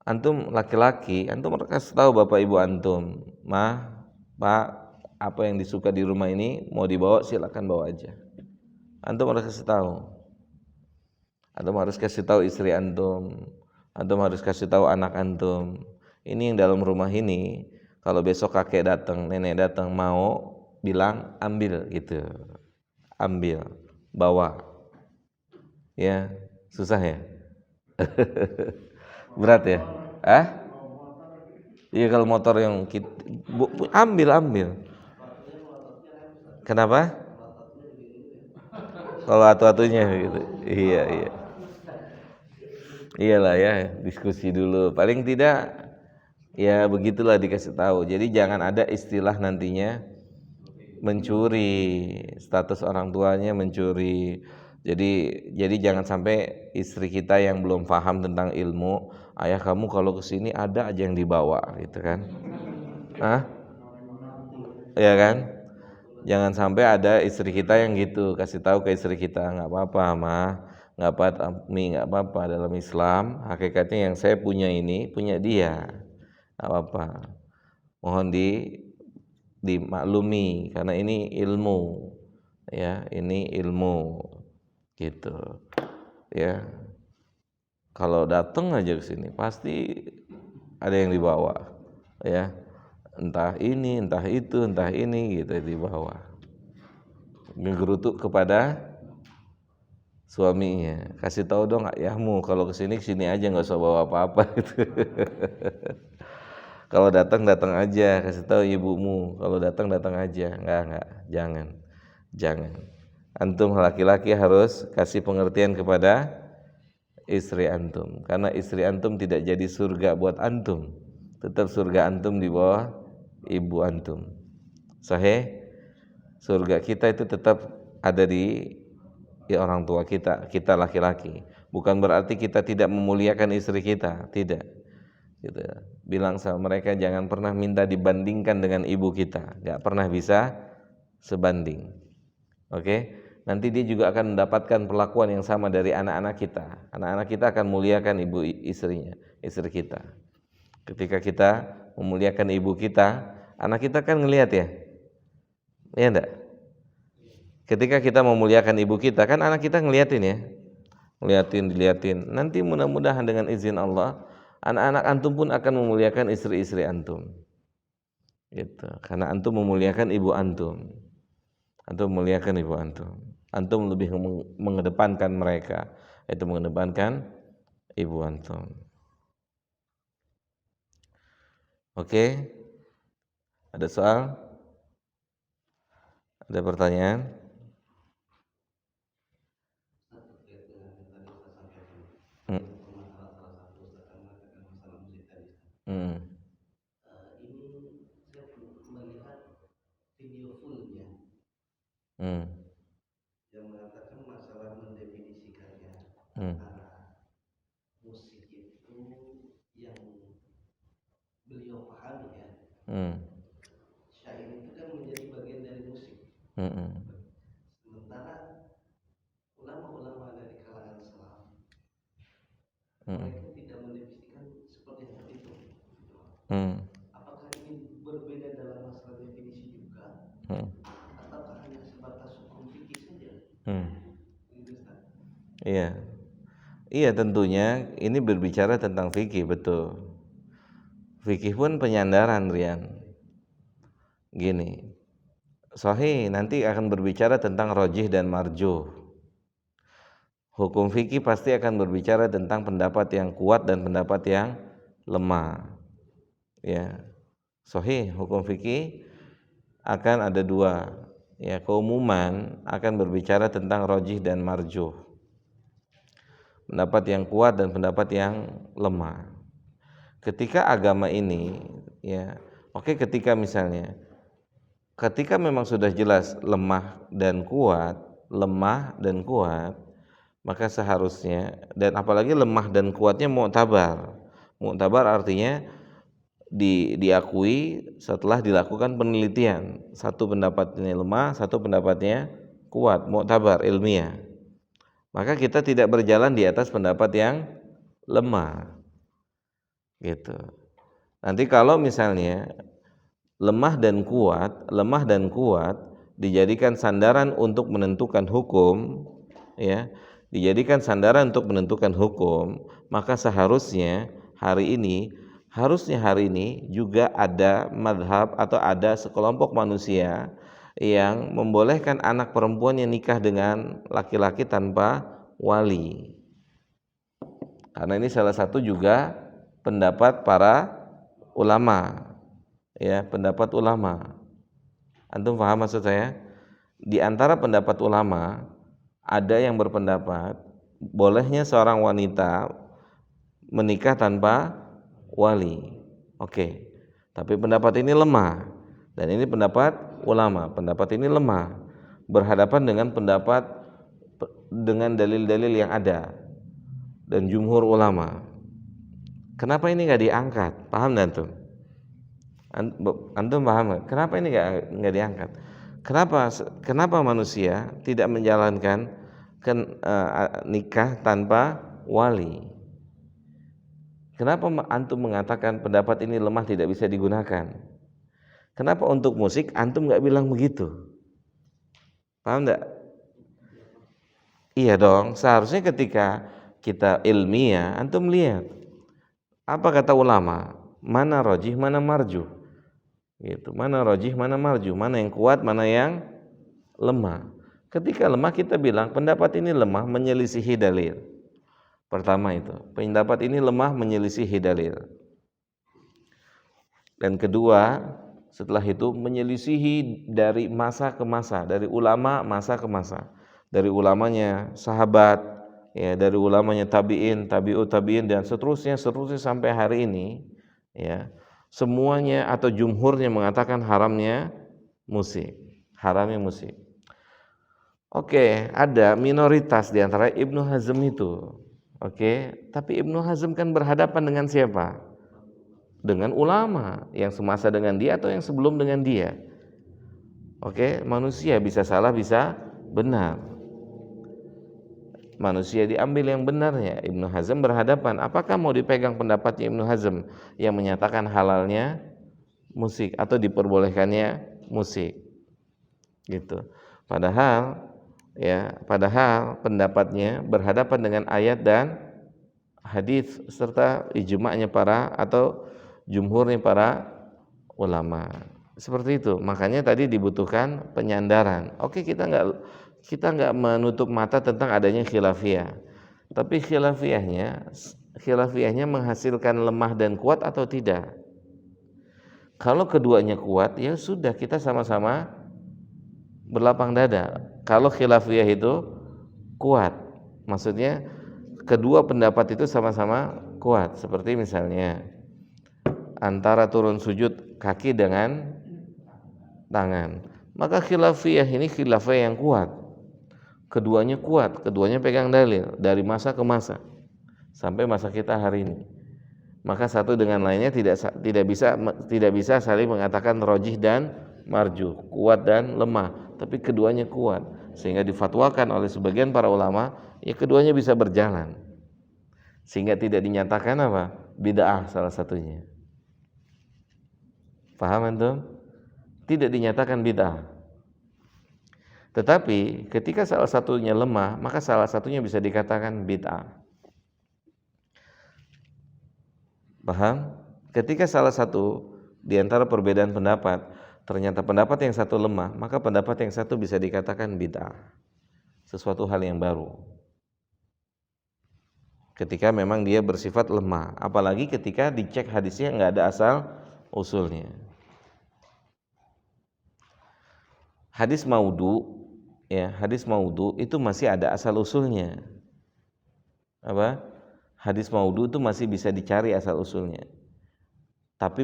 Antum laki-laki, antum harus kasih tahu bapak ibu antum, pak, apa yang disuka di rumah ini mau dibawa silakan bawa aja. Antum harus kasih tahu. Antum harus kasih tahu istri antum harus kasih tahu anak antum. Ini yang dalam rumah ini, kalau besok kakek datang, nenek datang mau bilang ambil gitu, ambil, bawa. Ya, susah ya. Berat ya? Iya kalau motor yang ambil. Kenapa? Kalau atu-atunya gitu. Iya. Iyalah ya, diskusi dulu. Paling tidak ya begitulah dikasih tahu. Jadi jangan ada istilah nantinya mencuri, status orang tuanya mencuri. Jadi jangan sampai istri kita yang belum paham tentang ilmu, ayah kamu kalau kesini ada aja yang dibawa gitu kan. Ya kan? Jangan sampai ada istri kita yang gitu, kasih tahu ke istri kita, nggak apa-apa mah, nggak apa-apa mi, nggak apa-apa dalam Islam. Hakikatnya yang saya punya ini punya dia, nggak apa-apa. Mohon dimaklumi karena ini ilmu, ya ini ilmu, gitu, ya. Kalau datang aja ke sini pasti ada yang dibawa, ya. entah ini, entah itu, entah ini gitu di bawah. Ngegerutuk kepada suaminya, kasih tahu dong ayahmu kalau kesini aja, nggak usah bawa apa-apa gitu. Kalau datang aja, kasih tahu ibumu kalau datang aja, nggak, jangan. Antum laki-laki harus kasih pengertian kepada istri antum, karena istri antum tidak jadi surga buat antum, tetap surga antum di bawah ibu antum. Sahih, surga kita itu tetap ada di orang tua kita laki-laki. Bukan berarti kita tidak memuliakan istri kita, tidak. Gitu. Bilang sama mereka jangan pernah minta dibandingkan dengan ibu kita, nggak pernah bisa sebanding. Oke? Nanti dia juga akan mendapatkan perlakuan yang sama dari anak-anak kita. Anak-anak kita akan muliakan istri kita. Ketika kita memuliakan ibu kita, anak kita kan ngelihat ya. Iya enggak? Ketika kita memuliakan ibu kita, kan anak kita ngeliatin ya. Diliatin. Nanti mudah-mudahan dengan izin Allah, anak-anak antum pun akan memuliakan istri-istri antum. Gitu. Karena antum memuliakan ibu antum. Antum memuliakan ibu antum. Antum lebih mengedepankan mereka, yaitu mengedepankan ibu antum. Oke? Ada soal? Ada pertanyaan? Hmm. Ini saya melihat video fullnya yang mengatakan masalah mendefinisikannya antara musik itu yang beliau pahami ya. Syair itu kan menjadi bagian dari musik. Sementara ulama-ulama dari kalangan salaf mereka tidak mendefinisikan seperti itu. Apakah ini berbeda dalam masalah definisi juga, ataukah hanya sebatas hukum fikih saja? Iya tentunya ini berbicara tentang fikih, betul. Fikih pun penyandaran, Rian. Gini, sahih nanti akan berbicara tentang rajih dan marjuh. Hukum fikih pasti akan berbicara tentang pendapat yang kuat dan pendapat yang lemah. Ya, sahih hukum fikih akan ada dua. Ya, keumuman akan berbicara tentang rajih dan marjuh. Pendapat yang kuat dan pendapat yang lemah. Ketika agama ini, ya, oke, ketika misalnya, ketika memang sudah jelas lemah dan kuat, maka seharusnya, dan apalagi lemah dan kuatnya mu'tabar. Mu'tabar artinya diakui setelah dilakukan penelitian. Satu pendapatnya lemah, satu pendapatnya kuat, mu'tabar, ilmiah. Maka kita tidak berjalan di atas pendapat yang lemah. Gitu. Nanti kalau misalnya lemah dan kuat dijadikan sandaran untuk menentukan hukum, ya, dijadikan sandaran untuk menentukan hukum, maka seharusnya hari ini juga ada madhab atau ada sekelompok manusia yang membolehkan anak perempuan yang nikah dengan laki-laki tanpa wali. Karena ini salah satu juga pendapat para ulama, ya, pendapat ulama. Antum paham maksud saya? Di antara pendapat ulama ada yang berpendapat bolehnya seorang wanita menikah tanpa wali. Oke. Tapi pendapat ini lemah, dan ini pendapat ulama. Pendapat ini lemah berhadapan dengan pendapat dengan dalil-dalil yang ada dan jumhur ulama. Kenapa ini nggak diangkat? Paham dan antum? Antum paham nggak? Kenapa ini nggak diangkat? Kenapa manusia tidak menjalankan nikah tanpa wali? Kenapa antum mengatakan pendapat ini lemah, tidak bisa digunakan? Kenapa untuk musik antum nggak bilang begitu? Paham nggak? Iya dong. Seharusnya ketika kita ilmiah, antum lihat apa kata ulama, mana rajih, mana marjuh. Gitu. Mana rajih, mana marju, mana yang kuat, mana yang lemah. Ketika lemah kita bilang pendapat ini lemah menyelisihi dalil. Pertama itu, pendapat ini lemah menyelisihi dalil. Dan kedua, setelah itu menyelisihi dari masa ke masa, dari ulama masa ke masa. Dari ulamanya sahabat, ya, dari ulamanya tabi'in, tabi'ut tabi'in dan seterusnya sampai hari ini, ya. Semuanya atau jumhurnya mengatakan haramnya musik, haramnya musik. Oke, ada minoritas di antara Ibnu Hazm itu. Oke, tapi Ibnu Hazm kan berhadapan dengan siapa? Dengan ulama yang semasa dengan dia atau yang sebelum dengan dia. Oke, manusia bisa salah, bisa benar. Manusia diambil yang benarnya. Ibnu Hazm berhadapan, apakah mau dipegang pendapatnya Ibnu Hazm yang menyatakan halalnya musik atau diperbolehkannya musik? Gitu. Padahal pendapatnya berhadapan dengan ayat dan hadis serta ijma'nya para atau jumhurnya para ulama. Seperti itu. Makanya tadi dibutuhkan penyandaran. Oke, kita nggak menutup mata tentang adanya khilafiyah. Tapi khilafiyahnya menghasilkan lemah dan kuat atau tidak? Kalau keduanya kuat, ya sudah kita sama-sama berlapang dada. Kalau khilafiyah itu kuat, maksudnya kedua pendapat itu sama-sama kuat. Seperti misalnya antara turun sujud kaki dengan tangan, maka khilafiyah ini khilafiyah yang kuat. Keduanya kuat, keduanya pegang dalil dari masa ke masa sampai masa kita hari ini. Maka satu dengan lainnya tidak bisa saling mengatakan rajih dan marjuh, kuat dan lemah, tapi keduanya kuat sehingga difatwakan oleh sebagian para ulama, ya keduanya bisa berjalan. Sehingga tidak dinyatakan apa? Bid'ah salah satunya. Paham antum? Tidak dinyatakan bid'ah. Tetapi ketika salah satunya lemah, maka salah satunya bisa dikatakan bid'ah. Paham? Ketika salah satu di antara perbedaan pendapat ternyata pendapat yang satu lemah, maka pendapat yang satu bisa dikatakan bid'ah. Sesuatu hal yang baru. Ketika memang dia bersifat lemah, apalagi ketika dicek hadisnya nggak ada asal usulnya. Hadis maudhu, ya, hadis maudhu itu masih ada asal usulnya. Apa? Hadis maudhu itu masih bisa dicari asal usulnya. Tapi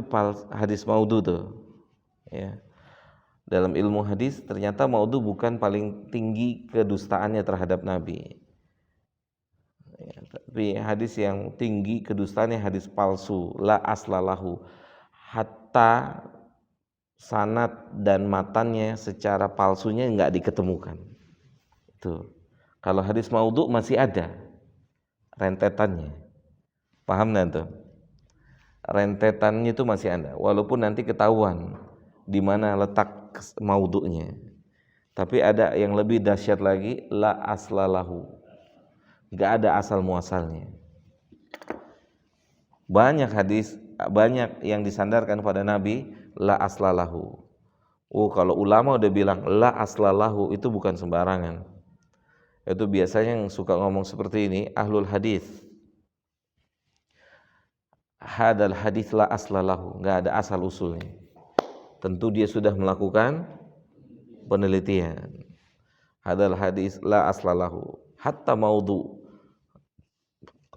hadis maudhu tuh, ya. Dalam ilmu hadis ternyata maudhu bukan paling tinggi kedustaannya terhadap Nabi. Ya, tapi hadis yang tinggi kedustaannya hadis palsu, la aslalahu, hatta sanad dan matannya secara palsunya nggak diketemukan. Tuh. Kalau hadis maudhu masih ada rentetannya. Paham nggak tuh? Rentetannya itu masih ada, walaupun nanti ketahuan di mana letak maudhu'nya. Tapi ada yang lebih dahsyat lagi, la aslalahu. Nggak ada asal muasalnya. Banyak yang disandarkan pada Nabi, la aslalahu. Kalau ulama udah bilang la aslalahu itu bukan sembarangan. Itu biasanya yang suka ngomong seperti ini ahlul hadis. Hadal hadis la aslalahu, nggak ada asal usulnya. Tentu dia sudah melakukan penelitian. Hadal hadis la aslalahu, hatta maudhu.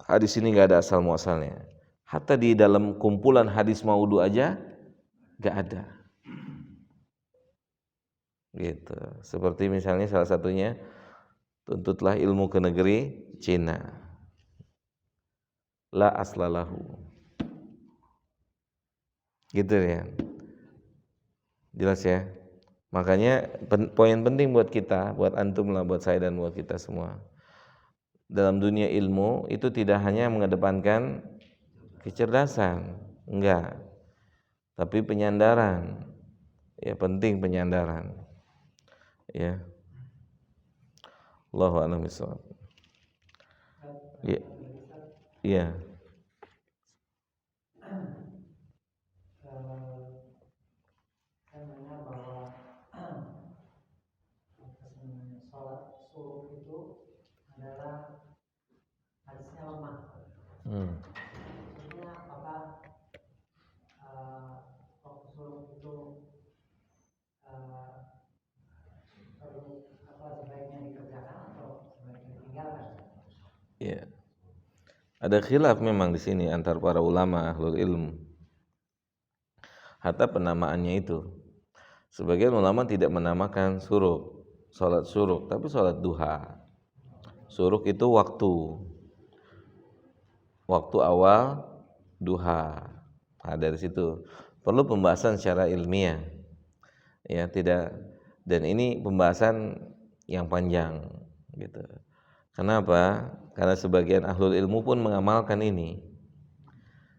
Hadis ini nggak ada asal muasalnya. Hatta di dalam kumpulan hadis maudhu aja nggak ada. Gitu. Seperti misalnya salah satunya, tuntutlah ilmu ke negeri Cina. La aslalahu. Gitu ya. Jelas ya. Makanya poin penting buat kita, buat antum lah, buat saya dan buat kita semua. Dalam dunia ilmu itu tidak hanya mengedepankan kecerdasan, enggak. Tapi penyandaran. Ya, penting penyandaran. Ya. Allahu a'lam bishawab. Ya. Iya. Ada khilaf memang di sini antar para ulama ahlul ilmu. Hatta penamaannya itu. Sebagian ulama tidak menamakan syuruk, salat syuruk, tapi salat duha. Syuruk itu waktu awal duha. Nah, dari situ perlu pembahasan secara ilmiah. Ya, tidak, dan ini pembahasan yang panjang gitu. Kenapa? Karena sebagian ahlul ilmu pun mengamalkan ini.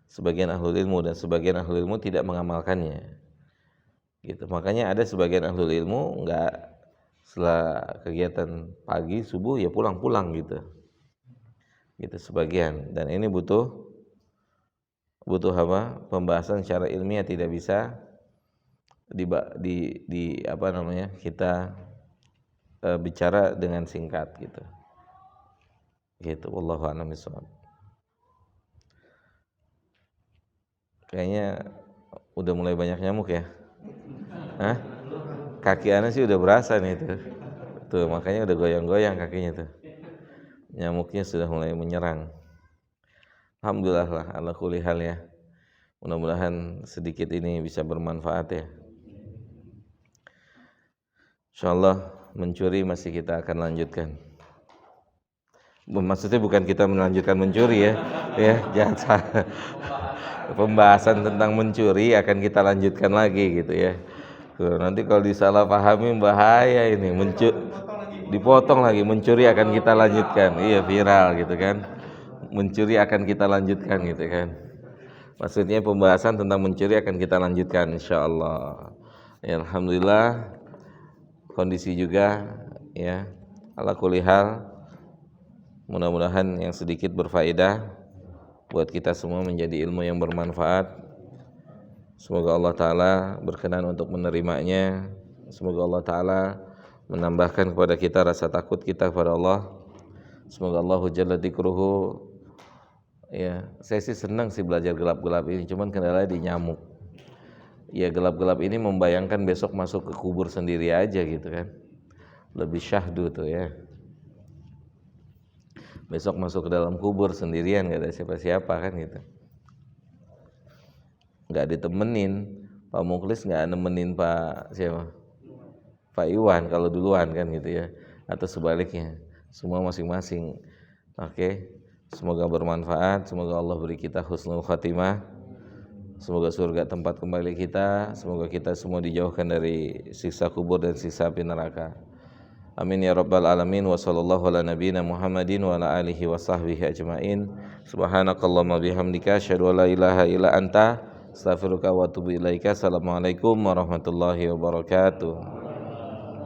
Sebagian ahlul ilmu dan sebagian ahlul ilmu tidak mengamalkannya. Gitu. Makanya ada sebagian ahlul ilmu enggak, setelah kegiatan pagi subuh ya pulang-pulang gitu. Gitu sebagian, dan ini butuh apa? Pembahasan secara ilmiah, tidak bisa di apa namanya? Kita bicara dengan singkat gitu. Gitu, wallahu a'lam bishawab. Kayaknya udah mulai banyak nyamuk ya. Hah? Kaki ana sih udah berasa nih tuh. Tuh, makanya udah goyang-goyang kakinya tuh. Nyamuknya sudah mulai menyerang. Alhamdulillah lah, ala kulli hal ya. Mudah-mudahan sedikit ini bisa bermanfaat ya. Insyaallah mencuri masih kita akan lanjutkan. Maksudnya bukan kita melanjutkan mencuri ya. Ya, jangan salah. Pembahasan tentang mencuri akan kita lanjutkan lagi gitu ya. Nanti kalau disalahpahami bahaya ini, dipotong lagi, mencuri akan kita lanjutkan. Iya, viral gitu kan. Mencuri akan kita lanjutkan gitu kan. Maksudnya pembahasan tentang mencuri akan kita lanjutkan insyaallah. Ya, alhamdulillah kondisi juga ya. Ala kulli hal, mudah-mudahan yang sedikit berfaedah buat kita semua, menjadi ilmu yang bermanfaat. Semoga Allah Ta'ala berkenan untuk menerimanya. Semoga Allah Ta'ala menambahkan kepada kita rasa takut kita kepada Allah. Semoga Allah Jalla Dzikruhu, ya, saya sih senang sih belajar gelap-gelap ini, cuman kendalanya di nyamuk. Ya, gelap-gelap ini membayangkan besok masuk ke kubur sendiri aja gitu kan. Lebih syahdu tuh ya. Besok masuk ke dalam kubur sendirian, gak ada siapa-siapa kan gitu. Nggak ditemenin, Pak Muklis nggak nemenin Pak siapa? Pak Iwan kalau duluan kan gitu ya, atau sebaliknya, semua masing-masing. Oke, semoga bermanfaat, semoga Allah beri kita husnul khatimah, semoga surga tempat kembali kita, semoga kita semua dijauhkan dari siksa kubur dan siksa api neraka. Amin ya rabbal alamin. Wa sallallahu ala nabiyyina Muhammadin wa ala alihi wa sahbihi ajmain. Subhanakallahumma bihamdika asyhadu an la ilaha illa anta astaghfiruka wa atubu ilaika. Assalamualaikum warahmatullahi wabarakatuh.